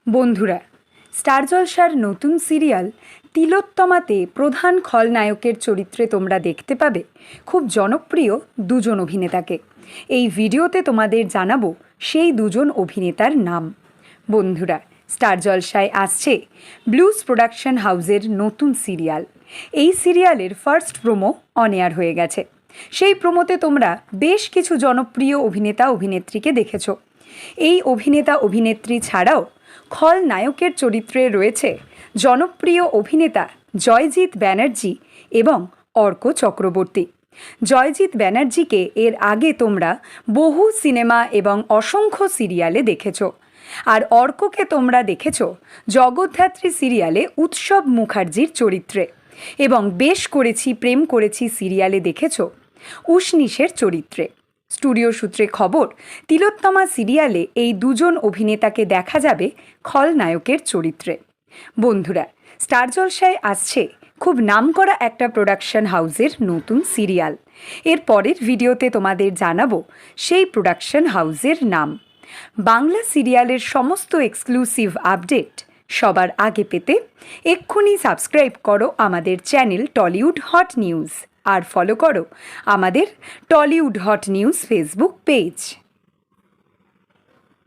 বন্ধুরা, স্টার জলসার নতুন সিরিয়াল তিলোত্তমাতে প্রধান খলনায়কের চরিত্রে তোমরা দেখতে পাবে খুব জনপ্রিয় দুজন অভিনেতাকে। এই ভিডিওতে তোমাদের জানাবো সেই দুজন অভিনেতার নাম। বন্ধুরা, স্টার জলসায় আসছে ব্লুজ প্রোডাকশন হাউসের নতুন সিরিয়াল। এই সিরিয়ালের ফার্স্ট প্রোমো অন এয়ার হয়ে গেছে। সেই প্রোমোতে তোমরা বেশ কিছু জনপ্রিয় অভিনেতা অভিনেত্রীকে দেখেছ। এই অভিনেতা অভিনেত্রী ছাড়াও খলনায়কের চরিত্রে রয়েছে জনপ্রিয় অভিনেতা জয়জিৎ ব্যানার্জি এবং অর্ক চক্রবর্তী। জয়জিৎ ব্যানার্জিকে এর আগে তোমরা বহু সিনেমা এবং অসংখ্য সিরিয়ালে দেখেছ, আর অর্ককে তোমরা দেখেছ জগদ্ধাত্রী সিরিয়ালে উৎসব মুখার্জির চরিত্রে, এবং বেশ করেছি প্রেম করেছি সিরিয়ালে দেখেছ উষ্ণিসের চরিত্রে। স্টুডিও সূত্রে খবর, তিলোত্তমা সিরিয়ালে এই দুজন অভিনেতাকে দেখা যাবে খলনায়কের চরিত্রে। বন্ধুরা, স্টার জলসায় আসছে খুব নামকরা একটা প্রোডাকশন হাউসের নতুন সিরিয়াল। এর পরের ভিডিওতে তোমাদের জানাবো সেই প্রোডাকশন হাউসের নাম। বাংলা সিরিয়ালের সমস্ত এক্সক্লুসিভ আপডেট সবার আগে পেতে এক্ষুনি সাবস্ক্রাইব করো আমাদের চ্যানেল টলিউড হট নিউজ, আর ফলো করো আমাদের Tollywood hot news Facebook page.